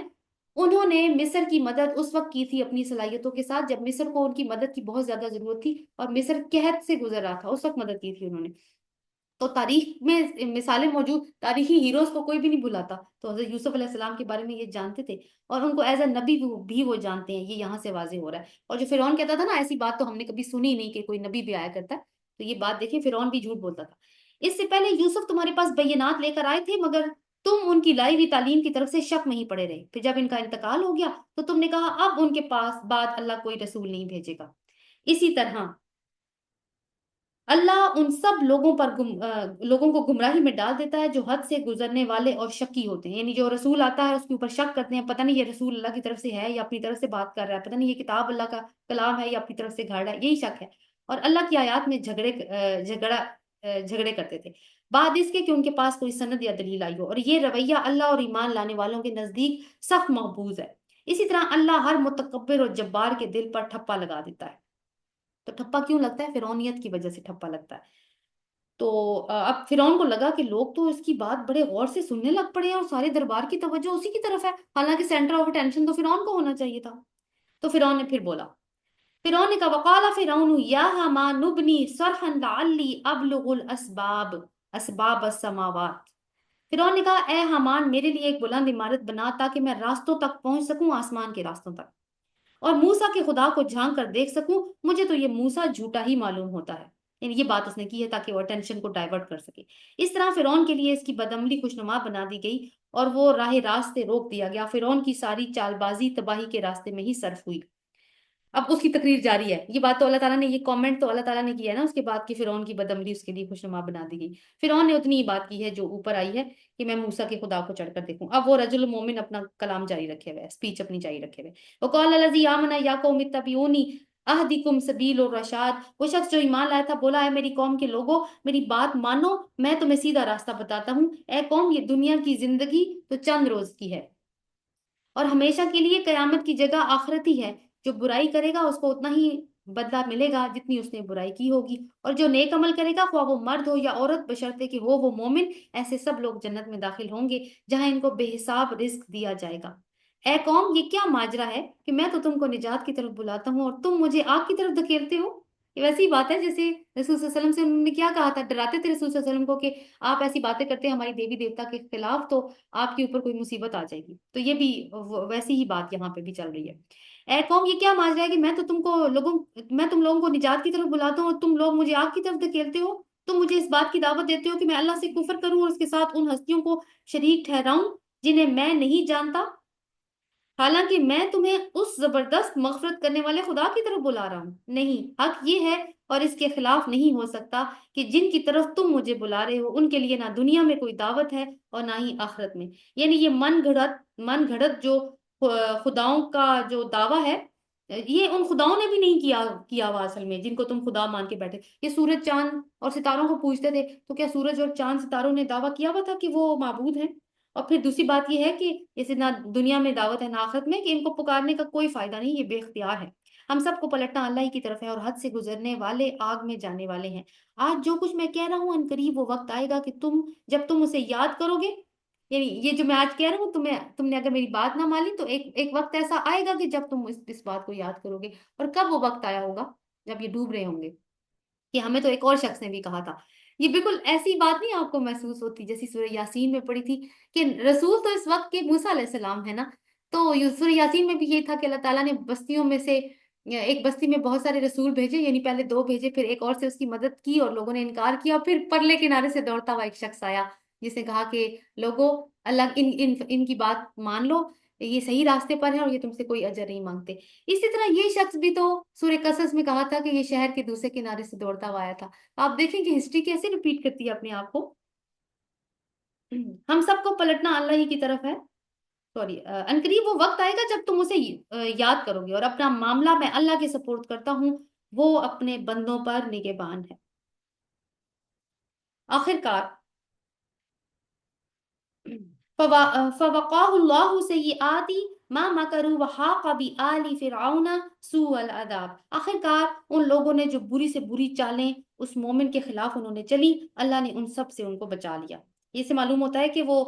انہوں نے مصر کی مدد اس وقت کی تھی اپنی صلاحیتوں کے ساتھ جب مصر کو ان کی مدد کی بہت زیادہ ضرورت تھی، اور مصر قحط سے گزر رہا تھا، اس وقت مدد کی تھی انہوں نے۔ تو تاریخ میں مثالیں موجود، تاریخی ہیروز کو کوئی بھی نہیں بھلاتا، تو حضرت یوسف علیہ السلام کے بارے میں یہ جانتے تھے، اور ان کو ایز اے نبی بھی وہ جانتے ہیں، یہ یہاں سے واضح ہو رہا ہے۔ اور جو فرعون کہتا تھا نا ایسی بات تو ہم نے کبھی سنی نہیں کہ کوئی نبی بھی آیا کرتا ہے، تو یہ بات دیکھیں فرعون بھی جھوٹ بولتا تھا۔ اس سے پہلے یوسف تمہارے پاس بینات لے کر آئے تھے، مگر تم ان کی لائی ہوئی تعلیم کی طرف سے شک میں ہی پڑے رہے۔ پھر جب ان کا انتقال ہو گیا تو تم نے کہا اب ان کے پاس بعد اللہ کوئی رسول نہیں بھیجے گا۔ اسی طرح اللہ ان سب لوگوں کو گمراہی میں ڈال دیتا ہے جو حد سے گزرنے والے اور شکی ہوتے ہیں، یعنی جو رسول آتا ہے اس کے اوپر شک کرتے ہیں، پتہ نہیں یہ رسول اللہ کی طرف سے ہے یا اپنی طرف سے بات کر رہا ہے، پتہ نہیں یہ کتاب اللہ کا کلام ہے یا اپنی طرف سے گھڑ رہا ہے، یہی شک ہے۔ اور اللہ کی آیات میں جھگڑے کرتے تھے بعد اس کے کہ ان کے پاس کوئی سند یا دلیل آئی ہو، اور یہ رویہ اللہ اور ایمان لانے والوں کے نزدیک سخت محفوظ ہے۔ اسی طرح اللہ ہر متکبر اور جبار کے دل پر ٹھپا لگا دیتا ہے۔ تو ٹھپا کیوں لگتا ہے؟ فرعونیت کی وجہ سے ٹھپا لگتا ہے۔ تو اب فرعون کو لگا کہ لوگ تو اس کی بات بڑے غور سے سننے لگ پڑے ہیں اور سارے دربار کی توجہ اسی کی طرف ہے، حالانکہ سینٹر آف اٹینشن تو فرعون کو ہونا چاہیے تھا۔ تو فرعون نے پھر بولا، فرعون نے کہا وقال فرعون یا حامان ابنی صرحا لعلی ابلغ اسباب السماوات۔ فرعون نے کہا اے حامان میرے لیے ایک بلند عمارت بنا تاکہ میں راستوں تک پہنچ سکوں، آسمان کے راستوں تک، اور موسیٰ کے خدا کو جھانک کر دیکھ سکوں، مجھے تو یہ موسیٰ جھوٹا ہی معلوم ہوتا ہے۔ یعنی یہ بات اس نے کی ہے تاکہ وہ اٹینشن کو ڈائیورٹ کر سکے۔ اس طرح فرعون کے لیے اس کی بدعملی خوشنما بنا دی گئی اور وہ راہ راست سے روک دیا گیا۔ فرعون کی ساری چال بازی تباہی کے راستے میں ہی صرف ہوئی۔ اب اس کی تقریر جاری ہے، یہ بات تو اللہ تعالیٰ نے، یہ کامنٹ تو اللہ تعالیٰ نے کیا ہے نا اس کے بعد کہ فرعون کی بدعملی اس کے لیے خوشنما بنا دی گئی۔ فرعون نے اتنی ہی بات کی ہے جو اوپر آئی ہے کہ میں موسیٰ کے خدا کو چڑھ کر دیکھوں۔ اب وہ رجل مومن اپنا کلام جاری رکھے ہوئے، اسپیچ اپنی جاری رکھے ہوئے۔ وقال الذی آمن یا قوم اتبعونی اہدکم سبیل الرشاد، وہ شخص جو ایمان لایا تھا بولا ہے میری قوم کے لوگوں میری بات مانو، میں تمہیں سیدھا راستہ بتاتا ہوں۔ اے قوم یہ دنیا کی زندگی تو چند روز کی ہے اور ہمیشہ کے لیے قیامت کی جگہ آخرت ہی ہے۔ جو برائی کرے گا اس کو اتنا ہی بدلہ ملے گا جتنی اس نے برائی کی ہوگی، اور جو نیک عمل کرے گا خواہ وہ مرد ہو یا عورت بشرطے کہ ہو وہ مومن، ایسے سب لوگ جنت میں داخل ہوں گے جہاں ان کو بے حساب رزق دیا جائے گا۔ اے قوم یہ کیا ماجرا ہے کہ میں تو تم کو نجات کی طرف بلاتا ہوں اور تم مجھے آگ کی طرف دھکیلتے ہو؟ یہ ویسی بات ہے جیسے رسول صلی اللہ علیہ وسلم سے انہوں نے کیا کہا تھا، ڈراتے تھے رسول صلی اللہ علیہ وسلم کو کہ آپ ایسی باتیں کرتے ہیں ہماری دیوی دیوتا کے خلاف تو آپ کے اوپر کوئی مصیبت آ جائے گی۔ تو یہ بھی ویسی ہی بات یہاں پہ بھی چل رہی ہے۔ اے قوم یہ کیا ماجرا ہے کہ میں تم لوگوں کو نجات کی طرف بلاتا ہوں اور تم لوگ مجھے آگ کی طرف دھکیلتے ہو؟ تم مجھے اس بات کی دعوت دیتے ہو کہ میں اللہ سے کفر کروں اور اس کے ساتھ ان ہستیوں کو شریک ٹھہراؤں جنہیں میں نہیں جانتا، حالانکہ میں تمہیں اس زبردست مغفرت کرنے والے خدا کی طرف بلا رہا ہوں۔ نہیں، حق یہ ہے اور اس کے خلاف نہیں ہو سکتا کہ جن کی طرف تم مجھے بلا رہے ہو ان کے لیے نہ دنیا میں کوئی دعوت ہے اور نہ ہی آخرت میں۔ یعنی یہ من گھڑت جو خداؤں کا جو دعویٰ ہے، یہ ان خداؤں نے بھی نہیں کیا ہوا اصل میں جن کو تم خدا مان کے بیٹھے۔ یہ سورج چاند اور ستاروں کو پوجتے تھے، تو کیا سورج اور چاند ستاروں نے دعویٰ کیا ہوا تھا کہ وہ معبود ہیں؟ اور پھر دوسری بات یہ ہے کہ جیسے نہ دنیا میں دعوت ہے نہ آخرت میں، کہ ان کو پکارنے کا کوئی فائدہ نہیں، یہ بے اختیار ہے۔ ہم سب کو پلٹنا اللہ ہی کی طرف ہے اور حد سے گزرنے والے آگ میں جانے والے ہیں۔ آج جو کچھ میں کہہ رہا ہوں ان قریب وہ وقت آئے گا کہ جب تم اسے یاد کرو گے، یعنی یہ جو میں آج کہہ رہا ہوں تم نے اگر میری بات نہ مانی تو ایک وقت ایسا آئے گا کہ جب تم اس بات کو یاد کرو گے۔ اور کب وہ وقت آیا ہوگا؟ جب یہ ڈوب رہے ہوں گے۔ کہ ہمیں تو ایک اور شخص نے بھی کہا تھا، یہ بالکل ایسی بات نہیں آپ کو محسوس ہوتی جیسی سورہ یاسین میں پڑھی تھی کہ رسول تو اس وقت کے موسیٰ علیہ السلام ہے نا، تو سورہ یاسین میں بھی یہ تھا کہ اللہ تعالیٰ نے بستیوں میں سے ایک بستی میں بہت سارے رسول بھیجے، یعنی پہلے دو بھیجے، پھر ایک اور سے اس کی مدد کی اور لوگوں نے انکار کیا، پھر پرلے کنارے سے دوڑتا ہوا ایک شخص آیا جس نے کہا کہ لوگوں، اللہ ان کی بات مان لو، یہ صحیح راستے پر ہے اور یہ تم سے کوئی اجر نہیں مانگتے۔ اسی طرح یہ شخص بھی تو سورہ قصص میں کہا تھا کہ یہ شہر کے دوسرے کنارے سے دوڑتا ہوا آیا تھا۔ آپ دیکھیں کہ ہسٹری کیسے ریپیٹ کرتی ہے اپنے آپ کو۔ ہم سب کو پلٹنا اللہ ہی کی طرف ہے۔ سوری، انقریب وہ وقت آئے گا جب تم اسے یاد کرو گے، اور اپنا معاملہ میں اللہ کے سپورٹ کرتا ہوں، وہ اپنے بندوں پر نگہبان ہے۔ آخر کار فوقاه اللہ سیئات ما مکروا وحاق بآل فرعون سوء العذاب۔ آخر کار ان لوگوں نے جو بری سے بری چالیں اس مومن کے خلاف انہوں نے چلی، اللہ نے ان سب سے ان کو بچا لیا۔ یہ سے معلوم ہوتا ہے کہ وہ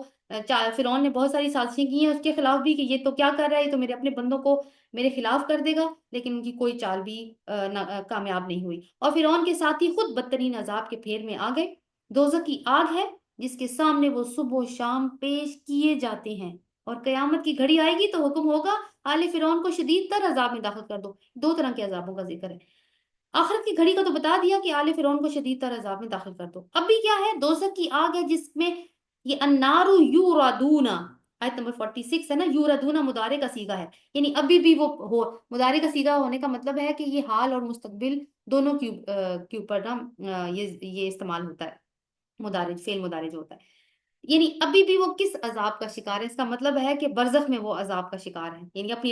فرعون نے بہت ساری سازشیں کی ہیں اس کے خلاف بھی، کہ یہ تو کیا کر رہا ہے، یہ تو میرے اپنے بندوں کو میرے خلاف کر دے گا، لیکن ان کی کوئی چال بھی کامیاب نہیں ہوئی، اور فرعون کے ساتھی خود بدترین عذاب کے پھیر میں آ گئے۔ دوزخ کی آگ ہے جس کے سامنے وہ صبح و شام پیش کیے جاتے ہیں، اور قیامت کی گھڑی آئے گی تو حکم ہوگا آل فرعون کو شدید تر عذاب میں داخل کر دو۔ دو طرح کے عذابوں کا ذکر ہے۔ آخرت کی گھڑی کا تو بتا دیا کہ آل فرعون کو شدید تر عذاب میں داخل کر دو۔ اب بھی کیا ہے؟ دوزخ کی آگ ہے جس میں یہ النار یورادون، آیت نمبر 46 ہے نا، یورادون مضارع کا صیغہ ہے، یعنی ابھی بھی وہ ہو، مضارع کا صیغہ ہونے کا مطلب ہے کہ یہ حال اور مستقبل دونوں کے اوپر نا یہ استعمال ہوتا ہے، مدارج فعل مدارج جو ہوتا ہے، یعنی ابھی بھی وہ کس عذاب کا شکار ہے؟ اس کا مطلب ہے کہ برزخ میں وہ عذاب کا شکار ہے، یعنی اپنی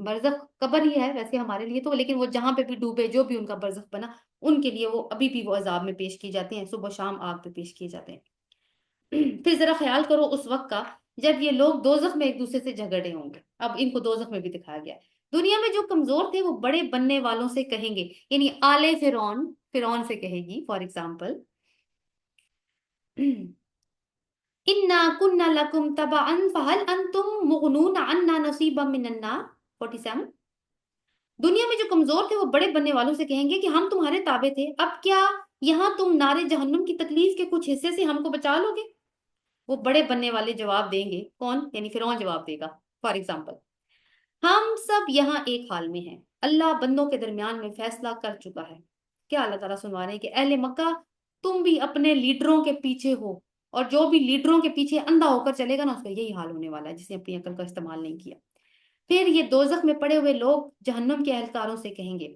برزخ قبر ہی ہے ویسے ہمارے لیے تو، لیکن وہ جہاں پہ بھی ڈوبے، جو بھی ان کا برزخ بنا، ان کے لیے وہ ابھی بھی وہ عذاب میں پیش کیے جاتے ہیں، صبح شام آگ پہ پیش کیے جاتے ہیں۔ پھر ذرا خیال کرو اس وقت کا جب یہ لوگ دوزخ میں ایک دوسرے سے جھگڑے ہوں گے، اب ان کو دوزخ میں بھی دکھایا گیا ہے۔ دنیا میں جو کمزور تھے وہ بڑے بننے والوں سے کہیں گے، یعنی آل فرعون، فرعون سے کہے گی فار ایگزامپل، انا كنا لكم تبعا فهل انتم مغنون عنا نصيبا من النار 47۔ دنیا میں جو کمزور تھے وہ بڑے بننے والوں سے کہیں گے کہ ہم تمہارے تابع تھے، اب کیا یہاں تم نار جہنم کی تکلیف کے کچھ حصے سے ہم کو بچا لو گے؟ وہ بڑے بننے والے جواب دیں گے، کون؟ یعنی فرعون جواب دے گا فار ایگزامپل، ہم سب یہاں ایک حال میں ہیں، اللہ بندوں کے درمیان میں فیصلہ کر چکا ہے۔ کیا اللہ تعالیٰ سنوا رہے ہیں کہ اہل مکہ تم بھی اپنے لیڈروں کے پیچھے ہو، اور جو بھی لیڈروں کے پیچھے اندھا ہو کر چلے گا نا اس کا یہی حال ہونے والا ہے، جس نے اپنی عقل کا استعمال نہیں کیا۔ پھر یہ دوزخ میں پڑے ہوئے لوگ جہنم کے اہلکاروں سے کہیں گے،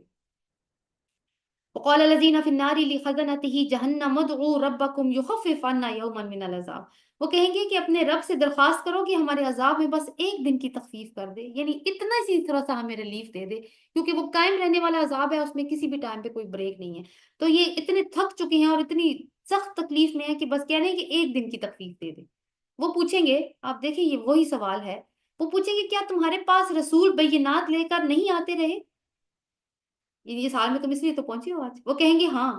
وقال الذين في النار لخزنته جهنم ادعوا ربكم يخفف عنا يوما من العذاب۔ وہ کہیں گے کہ اپنے رب سے درخواست کرو کہ ہمارے عذاب میں بس ایک دن کی تخفیف کر دے، یعنی اتنا سی تھوڑا سا ہمیں ریلیف دے دے، کیونکہ وہ قائم رہنے والا عذاب ہے، اس میں کسی بھی ٹائم پہ کوئی بریک نہیں ہے۔ تو یہ اتنے تھک چکے ہیں اور اتنی سخت تکلیف میں ہے کہ بس کہہ رہے ہیں کہ ایک دن کی تخفیف دے دے۔ وہ پوچھیں گے، آپ دیکھیں یہ وہی سوال ہے، وہ پوچھیں گے کیا تمہارے پاس رسول بینات لے کر نہیں آتے رہے؟ یعنی اس حال میں تم اس لیے تو پہنچے ہو آج؟ وہ کہیں گے ہاں،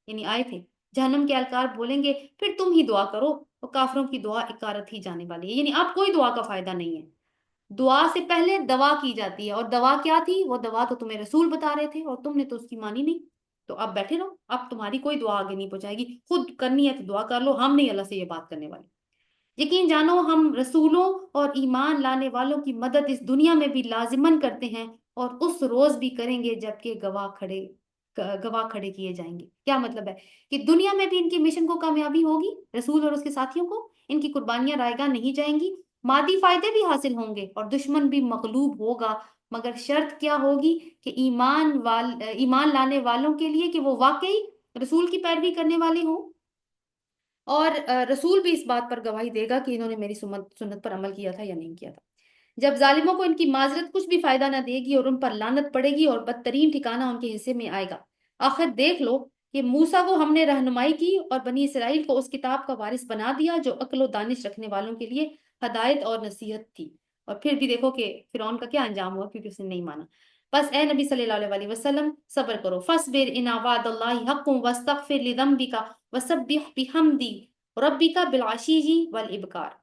یعنی آئے تھے۔ جہنم کے اہلکار بولیں گے پھر تم ہی دعا کرو، اور کافروں کی دعا اکارت ہی جانے والی ہے، یعنی اب کوئی دعا کا فائدہ نہیں ہے۔ دعا سے پہلے دوا کی جاتی ہے، اور دوا کیا تھی؟ وہ دوا تو تمہیں رسول بتا رہے تھے اور تم نے تو اس کی مانی نہیں، تو اب بیٹھے رہو، اب تمہاری کوئی دعا آگے نہیں پہنچائے گی، خود کرنی ہے تو دعا کر لو، ہم نہیں اللہ سے یہ بات کرنے والے۔ یقین جانو ہم رسولوں اور ایمان لانے والوں کی مدد اس دنیا میں بھی لازمن کرتے ہیں، اور اس روز بھی کریں گے جبکہ گواہ کھڑے کیے جائیں گے۔ کیا مطلب ہے؟ کہ دنیا میں بھی ان کی مشن کو کامیابی ہوگی، رسول اور اس کے ساتھیوں کو ان کی قربانیاں رائے گاہ نہیں جائیں گی، مادی فائدے بھی حاصل ہوں گے اور دشمن بھی مغلوب ہوگا، مگر شرط کیا ہوگی کہ ایمان لانے والوں کے لیے کہ وہ واقعی رسول کی پیروی کرنے والے ہوں، اور رسول بھی اس بات پر گواہی دے گا کہ انہوں نے میری سنت پر عمل کیا تھا یا نہیں کیا تھا۔ جب ظالموں کو ان کی معذرت کچھ بھی فائدہ نہ دے گی اور ان پر لعنت پڑے گی اور بدترین ٹھکانہ ان کے حصے میں آئے گا۔ آخر دیکھ لو کہ موسیٰ کو ہم نے رہنمائی کی اور بنی اسرائیل کو اس کتاب کا وارث بنا دیا جو عقل و دانش رکھنے والوں کے لیے ہدایت اور نصیحت تھی، اور پھر بھی دیکھو کہ فرعون کا کیا انجام ہوا، کیونکہ اس نے نہیں مانا۔ بس اے نبی صلی اللہ علیہ وسلم صبر کرو، فاصبر ان وعد اللہ حق واستغفر لذنبک وسبح بحمد ربک بالعشی والابکار۔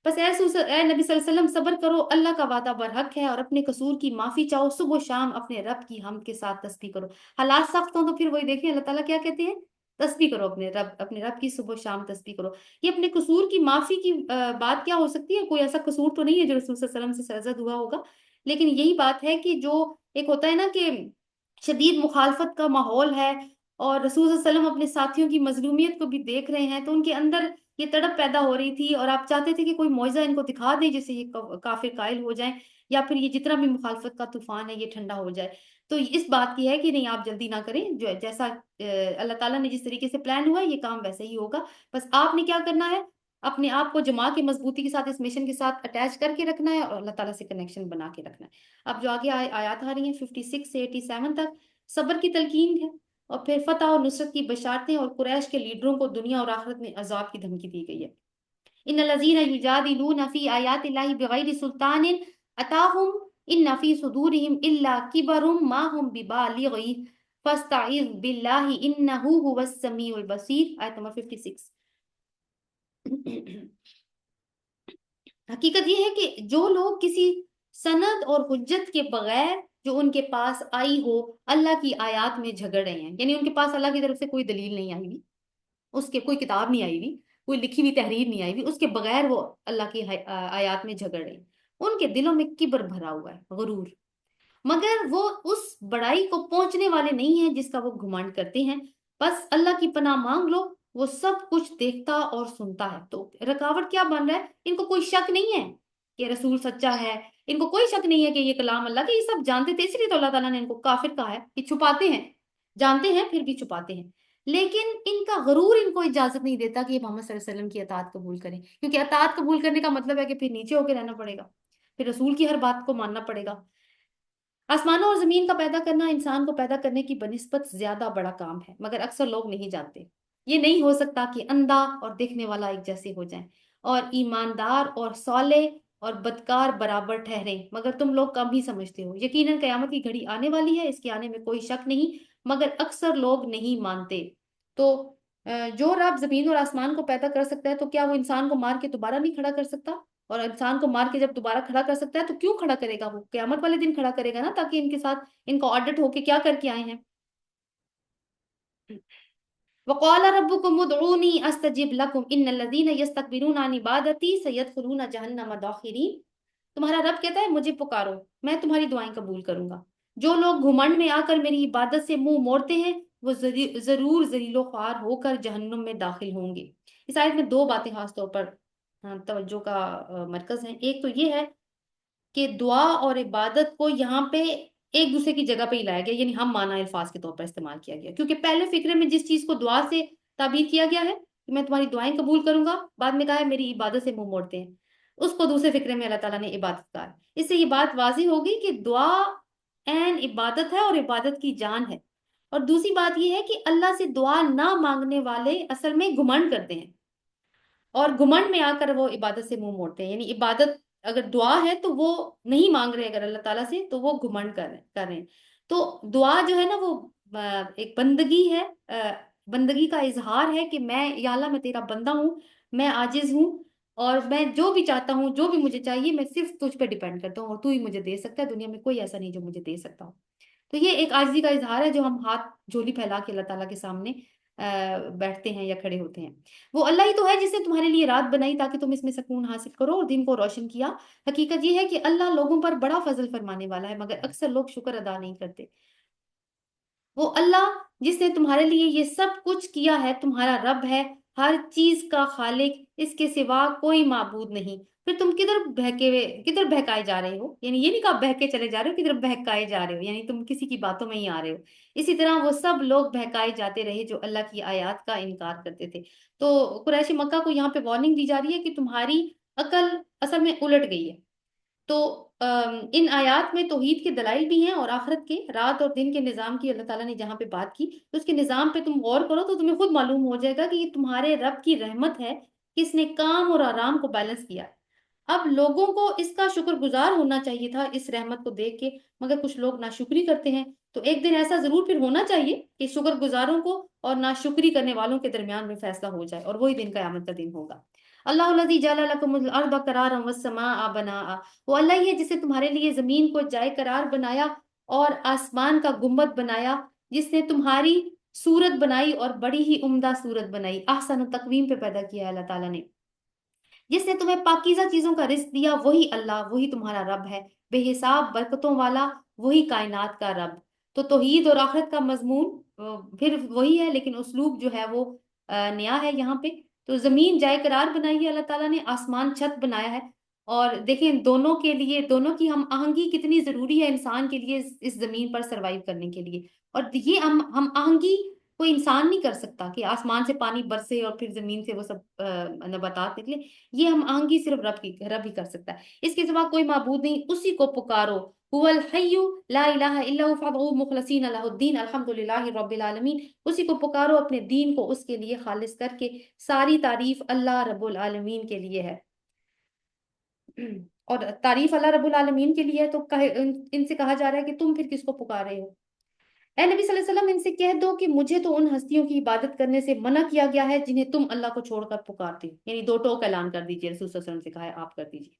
بس اے نبی صلی اللہ علیہ وسلم صبر کرو، اللہ کا وعدہ برحق ہے، اور اپنے قصور کی معافی چاہو، صبح و شام اپنے رب کی حمد کے ساتھ تسبیح کرو۔ حالات سخت ہوں تو پھر وہی دیکھیں اللہ تعالیٰ کیا کہتے ہیں، تسبیح کرو، اپنے رب کی صبح و شام تسبیح کرو۔ یہ اپنے قصور کی معافی کی بات کیا ہو سکتی ہے؟ کوئی ایسا قصور تو نہیں ہے جو رسول صلی اللہ علیہ وسلم سے سرزد ہوا ہوگا، لیکن یہی بات ہے کہ جو ایک ہوتا ہے نا کہ شدید مخالفت کا ماحول ہے، اور رسول صلی اللہ علیہ وسلم اپنے ساتھیوں کی مظلومیت کو بھی دیکھ رہے ہیں، تو ان کے اندر یہ تڑپ پیدا ہو رہی تھی، اور آپ چاہتے تھے کہ کوئی معجزہ ان کو دکھا دیں جس سے یہ کافر قائل ہو جائیں، یا پھر یہ جتنا بھی مخالفت کا طوفان ہے یہ ٹھنڈا ہو جائے۔ تو اس بات کی ہے کہ نہیں، آپ جلدی نہ کریں، جو جیسا اللہ تعالیٰ نے جس طریقے سے پلان ہوا ہے یہ کام ویسے ہی ہوگا۔ بس آپ نے کیا کرنا ہے، اپنے آپ کو جما کے مضبوطی کے ساتھ اس مشن کے ساتھ اٹیچ کر کے رکھنا ہے، اور اللہ تعالیٰ سے کنیکشن بنا کے رکھنا ہے۔ اب جو آگے آیات آ رہی ہیں 56 سے 87 تک، صبر کی تلقین ہے، اور پھر فتح اور نصرت کی بشارتیں، اور قریش کے لیڈروں کو دنیا اور آخرت میں عذاب کی دھمکی دی گئی ہے۔ ان الذين يجادلون في آیات اللہ بغیر سلطان اتاہم ان فی صدورہم الا کبر ما هم ببالغہ فاستعذ باللہ انہ هو السمیع البصیر، آیت نمبر 56۔ حقیقت یہ ہے کہ جو لوگ کسی سند اور حجت کے بغیر جو ان کے پاس آئی ہو اللہ کی آیات میں جھگڑ رہے ہیں، یعنی ان کے پاس اللہ کی طرف سے کوئی دلیل نہیں آئی ہوئی، اس کے کوئی کتاب نہیں آئی ہوئی، کوئی لکھی ہوئی تحریر نہیں آئی ہوئی، اس کے بغیر وہ اللہ کی آیات میں جھگڑ رہے ہیں، ان کے دلوں میں کبر بھرا ہوا ہے، غرور، مگر وہ اس بڑائی کو پہنچنے والے نہیں ہیں جس کا وہ گھمنڈ کرتے ہیں۔ بس اللہ کی پناہ مانگ لو، وہ سب کچھ دیکھتا اور سنتا ہے۔ تو رکاوٹ کیا بن رہا ہے؟ ان کو کوئی شک نہیں ہے کہ رسول سچا ہے، ان کو کوئی شک نہیں ہے کہ یہ کلام اللہ کے، یہ سب جانتے تھے، اس لیے تو اللہ تعالیٰ نے ان کو کافر کہا ہے کہ چھپاتے ہیں، جانتے ہیں پھر بھی چھپاتے ہیں۔ لیکن ان کا غرور ان کو اجازت نہیں دیتا کہ یہ محمد صلی اللہ علیہ وسلم کی اطاعت قبول کریں، کیونکہ اطاعت قبول کرنے کا مطلب ہے کہ پھر نیچے ہو کے رہنا پڑے گا، پھر رسول کی ہر بات کو ماننا پڑے گا۔ آسمانوں اور زمین کا پیدا کرنا انسان کو پیدا کرنے کی بنسبت زیادہ بڑا کام ہے، مگر اکثر لوگ نہیں جانتے۔ یہ نہیں ہو سکتا کہ اندھا اور دیکھنے والا ایک جیسے ہو جائیں، اور ایماندار اور صالح اور بدکار برابر ٹھہریں، مگر تم لوگ کم ہی سمجھتے ہو۔ یقیناً قیامت کی گھڑی آنے والی ہے، اس کے آنے میں کوئی شک نہیں، مگر اکثر لوگ نہیں مانتے۔ تو جو رب زمین اور آسمان کو پیدا کر سکتا ہے، تو کیا وہ انسان کو مار کے دوبارہ نہیں کھڑا کر سکتا؟ اور انسان کو مار کے جب دوبارہ کھڑا کر سکتا ہے تو کیوں کھڑا کرے گا؟ وہ قیامت والے دن کھڑا کرے گا نا، تاکہ ان کے ساتھ ان کا آڈٹ ہو کے کیا کر کے آئے ہیں۔ وقال ربكم ادعوني استجب لكم ان الذين يستكبرون عن عبادتي سيدخلون جهنم داخرين۔ تمہارا رب کہتا ہے مجھے پکارو، میں تمہاری دعائیں قبول کروں گا۔ جو لوگ گھمنڈ میں آ کر میری عبادت سے منہ موڑتے ہیں وہ ضرور ذلیل و خوار ہو کر جہنم میں داخل ہوں گے۔ اس آیت میں دو باتیں خاص طور پر توجہ کا مرکز ہیں۔ ایک تو یہ ہے کہ دعا اور عبادت کو یہاں پہ ایک دوسرے کی جگہ پہ ہی لایا گیا، یعنی ہم مانا الفاظ کے طور پر استعمال کیا گیا، کیونکہ پہلے فکرے میں جس چیز کو دعا سے تعبیر کیا گیا ہے کہ میں تمہاری دعائیں قبول کروں گا، بعد میں کہا ہے میری عبادت سے منہ موڑتے ہیں، اس کو دوسرے فکرے میں اللہ تعالیٰ نے عبادت کہا ہے۔ اس سے یہ بات واضح ہوگی کہ دعا عین عبادت ہے اور عبادت کی جان ہے۔ اور دوسری بات یہ ہے کہ اللہ سے دعا نہ مانگنے والے اصل میں گھمنڈ کرتے ہیں، اور گھمنڈ میں آ کر وہ عبادت سے منہ موڑتے ہیں، یعنی عبادت اگر دعا ہے تو وہ نہیں مانگ رہے اگر اللہ تعالیٰ سے، تو وہ گھمنڈ کر رہے ہیں۔ تو دعا جو ہے نا وہ ایک بندگی ہے، بندگی کا اظہار ہے کہ میں یا اللہ میں تیرا بندہ ہوں، میں عاجز ہوں، اور میں جو بھی چاہتا ہوں، جو بھی مجھے چاہیے، میں صرف تجھ پہ ڈیپینڈ کرتا ہوں، اور تو ہی مجھے دے سکتا ہے، دنیا میں کوئی ایسا نہیں جو مجھے دے سکتا ہو۔ تو یہ ایک عاجزی کا اظہار ہے جو ہم ہاتھ جھولی پھیلا کے اللہ تعالیٰ کے سامنے بیٹھتے ہیں یا کھڑے ہوتے ہیں۔ وہ اللہ ہی تو ہے جس نے تمہارے لیے رات بنائی تاکہ تم اس میں سکون حاصل کرو اور دن کو روشن کیا۔ حقیقت یہ ہے کہ اللہ لوگوں پر بڑا فضل فرمانے والا ہے، مگر اکثر لوگ شکر ادا نہیں کرتے۔ وہ اللہ جس نے تمہارے لیے یہ سب کچھ کیا ہے تمہارا رب ہے، ہر چیز کا خالق، اس کے سوا کوئی معبود نہیں۔ پھر تم کدھر بہکائے جا رہے ہو، یعنی یہ نہیں کہ آپ بہکے چلے جا رہے ہو، کدھر بہکائے جا رہے ہو، یعنی تم کسی کی باتوں میں ہی آ رہے ہو۔ اسی طرح وہ سب لوگ بہکائے جاتے رہے جو اللہ کی آیات کا انکار کرتے تھے۔ تو قریش مکہ کو یہاں پہ وارننگ دی جا رہی ہے کہ تمہاری عقل اصل میں الٹ گئی ہے۔ تو ان آیات میں توحید کے دلائل بھی ہیں، اور آخرت کے رات اور دن کے نظام کی اللہ تعالیٰ نے جہاں پہ بات کی تو اس کے نظام پہ تم غور کرو تو تمہیں خود معلوم ہو جائے گا کہ یہ تمہارے رب کی رحمت ہے کہ اس نے کام اور آرام کو بیلنس کیا ہے۔ اب لوگوں کو اس کا شکر گزار ہونا چاہیے تھا اس رحمت کو دیکھ کے، مگر کچھ لوگ ناشکری کرتے ہیں۔ تو ایک دن ایسا ضرور پھر ہونا چاہیے کہ شکر گزاروں کو اور ناشکری کرنے والوں کے درمیان میں فیصلہ ہو جائے، اور وہی دن قیامت کا دن ہوگا۔ اللہ الذی جعل لکم الارض قرارا والسماء بناء، وہ اللہ ہی ہے جس نے تمہارے لیے زمین کو جائے قرار بنایا اور آسمان کا گنبد بنایا، جس نے تمہاری صورت بنائی اور بڑی ہی عمدہ صورت بنائی، احسن تقویم پہ پیدا کیا ہے اللہ تعالیٰ نے۔ جس نے تمہیں پاکیزہ چیزوں کا رزق دیا وہی اللہ، وہی تمہارا رب ہے، بے حساب برکتوں والا، وہی کائنات کا رب۔ تو توحید اور آخرت کا مضمون پھر وہی ہے، لیکن اسلوب جو ہے وہ نیا ہے یہاں پہ۔ تو زمین جائے قرار بنائی ہے اللہ تعالیٰ نے، آسمان چھت بنایا ہے، اور دیکھیں دونوں کے لیے، دونوں کی ہم آہنگی کتنی ضروری ہے انسان کے لیے اس زمین پر سروائیو کرنے کے لیے۔ اور یہ ہم آہنگی کوئی انسان نہیں کر سکتا کہ آسمان سے پانی برسے اور پھر زمین سے وہ سب نباتات نکلے، یہ ہم آہنگی صرف رب ہی کر سکتا ہے، اس کے سوا کوئی معبود نہیں، اسی کو پکارو، هو الحی لا الہ الا هو فادعوه مخلصین لہ الدین الحمد للہ رب العالمین۔ اسی کو پکارو، اپنے دین کو اس کے لیے خالص کر کے، ساری تعریف اللہ رب العالمین کے لیے ہے۔ اور تعریف اللہ رب العالمین کے لیے ہے تو ان سے کہا جا رہا ہے کہ تم پھر کس کو پکار رہے ہو؟ اے نبی صلی اللہ علیہ وسلم ان سے کہہ دو کہ مجھے تو ان ہستیوں کی عبادت کرنے سے منع کیا گیا ہے جنہیں تم اللہ کو چھوڑ کر پکارتے ہو، یعنی دو ٹوک اعلان کر دیجیے، رسول صلی اللہ علیہ وسلم سے کہا ہے آپ کر دیجیے،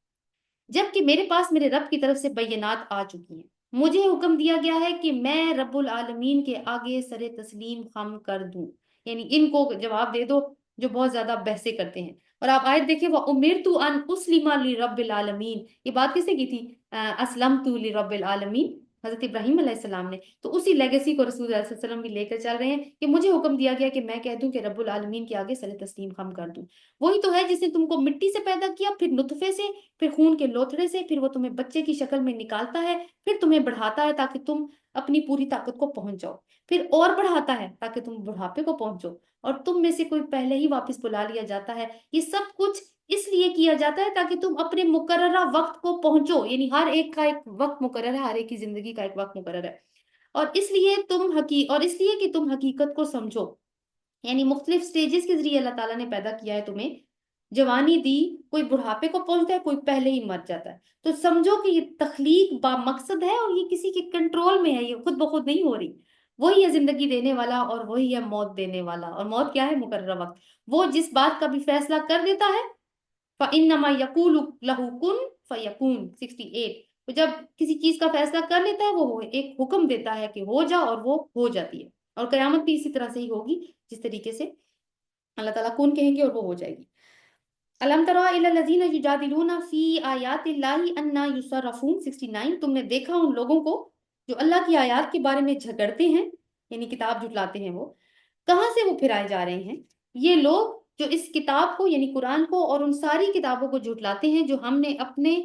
جبکہ میرے پاس میرے رب کی طرف سے بینات آ چکی ہیں۔ مجھے حکم دیا گیا ہے کہ میں رب العالمین کے آگے سر تسلیم خم کر دوں، یعنی ان کو جواب دے دو جو بہت زیادہ بحثیں کرتے ہیں۔ اور آپ آیت دیکھیں، وَأُمِرْتُ أَنْ أُسْلِمَ لِرَبِّ الْعَالَمِينَ، یہ بات کس نے کی تھی؟ أَسْلَمْتُ لِرَبِّ الْعَالَمِينَ، حضرت ابراہیم علیہ السلام نے۔ تو اسی لیگیسی کو رسول اللہ صلی اللہ علیہ وسلم بھی لے کر چل رہے ہیں کہ مجھے حکم دیا گیا کہ میں کہہ دوں کہ رب العالمین کے آگے سر تسلیم خم کر دوں۔ وہی تو ہے جس نے تم کو مٹی سے پیدا کیا، پھر نطفے سے، پھر خون کے لوتھڑے سے، پھر وہ تمہیں بچے کی شکل میں نکالتا ہے، پھر تمہیں بڑھاتا ہے تاکہ تم اپنی پوری طاقت کو پہنچ جاؤ، پھر اور بڑھاتا ہے تاکہ تم بڑھاپے کو پہنچو، اور تم میں سے کوئی پہلے ہی واپس بلا لیا جاتا ہے۔ یہ سب کچھ اس لیے کیا جاتا ہے تاکہ تم اپنے مقررہ وقت کو پہنچو، یعنی ہر ایک کا ایک وقت مقرر ہے، ہر ایک کی زندگی کا ایک وقت مقرر ہے، اور اس لیے کہ تم حقیقت کو سمجھو، یعنی مختلف سٹیجز کے ذریعے اللہ تعالیٰ نے پیدا کیا ہے تمہیں، جوانی دی، کوئی بڑھاپے کو پہنچتا ہے، کوئی پہلے ہی مر جاتا ہے، تو سمجھو کہ یہ تخلیق با مقصد ہے اور یہ کسی کے کنٹرول میں ہے، یہ خود بخود نہیں ہو رہی۔ وہی ہے زندگی دینے والا اور وہی ہے موت دینے والا، اور موت کیا ہے؟ مقررہ وقت، وہ جس بات کا بھی فیصلہ کر دیتا ہے، فَإِنَّمَا يَقُولُ لَهُ كُن فَيَكُونُ 68، تو جب کسی چیز کا فیصلہ کر لیتا ہے وہ ایک حکم دیتا ہے کہ ہو جا، اور وہ ہو جاتی ہے، اور قیامت بھی اسی طرح سے ہی ہوگی جس طریقے سے اللہ تعالیٰ کون کہیں گے اور وہ ہو جائے گی۔ الم تر الی الذین یجادلون فی آیات اللہ انا یصرفون 69، تم نے دیکھا ان لوگوں کو جو اللہ کی آیات کے بارے میں جھگڑتے ہیں، یعنی کتاب جھٹلاتے ہیں، وہ کہاں سے وہ پھرائے جا رہے ہیں؟ یہ لوگ جو اس کتاب کو یعنی قرآن کو اور ان ساری کتابوں کو جھٹلاتے ہیں جو ہم نے اپنے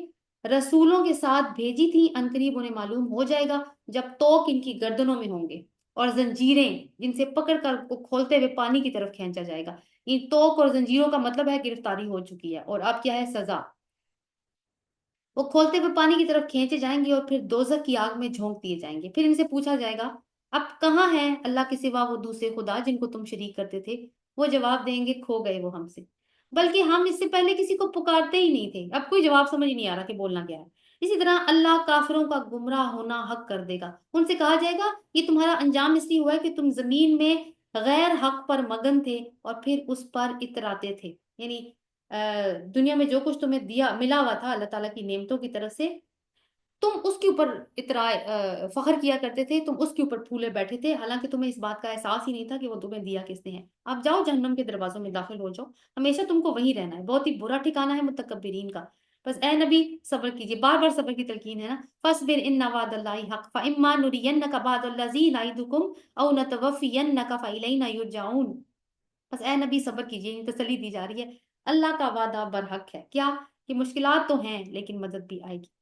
رسولوں کے ساتھ بھیجی تھی، عنقریب انہیں معلوم ہو جائے گا جب توق ان کی گردنوں میں ہوں گے، اور زنجیریں جن سے پکڑ کر کھولتے ہوئے پانی کی طرف کھینچا جائے گا۔ ان توق اور زنجیروں کا مطلب ہے گرفتاری ہو چکی ہے، اور اب کیا ہے؟ سزا۔ وہ کھولتے ہوئے پانی کی طرف کھینچے جائیں گے اور پھر دوزخ کی آگ میں جھونک دیے جائیں گے، پھر ان سے پوچھا جائے گا اب کہاں ہیں اللہ کے سوا وہ دوسرے خدا جن کو تم شریک کرتے تھے؟ وہ جواب دیں گے کھو گئے وہ ہم سے، بلکہ ہم اس سے پہلے کسی کو پکارتے ہی نہیں تھے۔ اب کوئی جواب سمجھ نہیں آ رہا کہ بولنا کیا ہے۔ اسی طرح اللہ کافروں کا گمراہ ہونا حق کر دے گا، ان سے کہا جائے گا یہ تمہارا انجام اس لیے ہوا ہے کہ تم زمین میں غیر حق پر مگن تھے اور پھر اس پر اتراتے تھے، یعنی دنیا میں جو کچھ تمہیں دیا ملا ہوا تھا اللہ تعالیٰ کی نعمتوں کی طرف سے، تم اس کے اوپر فخر کیا کرتے تھے، تم اس کے اوپر پھولے بیٹھے تھے، حالانکہ تمہیں اس بات کا احساس ہی نہیں تھا کہ وہ تمہیں دیا کس نے ہے۔ آپ جاؤ جہنم کے دروازوں میں داخل ہو جاؤ، ہمیشہ تم کو وہیں رہنا ہے، بہت ہی برا ٹھکانہ ہے متکبرین کا۔ بس اے نبی صبر کیجیے، بار بار صبر کی تلقین ہے نا، فاصبر ان وعد اللہ حق فاما نرینک بعض الذی نعدکم او نتوفینک فالینا یرجعون۔ بس اے نبی صبر کیجیے، تسلی دی جا رہی ہے، اللہ کا وعدہ برحق ہے، کیا کہ مشکلات تو ہیں لیکن مدد بھی آئے گی۔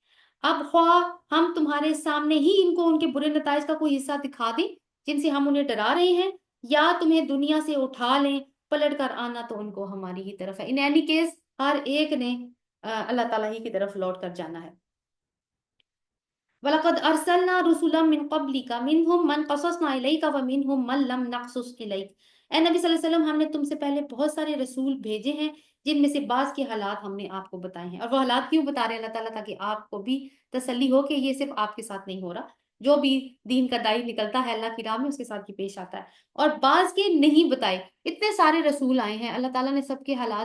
اب خواہ ہم تمہارے سامنے ہی ان کو ان کے برے نتائج کا کوئی حصہ دکھا دیں جن سے ہم انہیں ڈرا رہے ہیں، یا تمہیں دنیا سے اٹھا لیں، پلٹ کر آنا تو ان کو ہماری ہی طرف ہے۔ ان اینی کیس ہر ایک نے اللہ تعالیٰ ہی کی طرف لوٹ کر جانا ہے۔ وَلَقَدْ أَرْسَلْنَا رُسُلًا مِّن قَبْلِكَ مِنْهُمْ مَنْ قَصَصْنَا عَلَيْكَ وَمِنْهُمْ مَنْ لَمْ نَقْصُصْ عَلَيْكَ۔ اے نبی صلی اللہ علیہ وسلم، ہم نے تم سے پہلے بہت سارے رسول بھیجے ہیں جن میں سے بعض کے حالات ہم نے آپ کو بتائے ہیں، اور وہ حالات کیوں بتا رہے ہیں اللہ تعالیٰ؟ تاکہ آپ کو بھی تسلی ہو کہ یہ صرف آپ کے ساتھ نہیں ہو رہا، جو بھی دین کا داعی نکلتا ہے اللہ کی راہ میں اس کے ساتھ بھی پیش آتا ہے، اور بعض کے نہیں بتائے، اتنے سارے رسول آئے ہیں، اللہ تعالیٰ نے سب کے حالات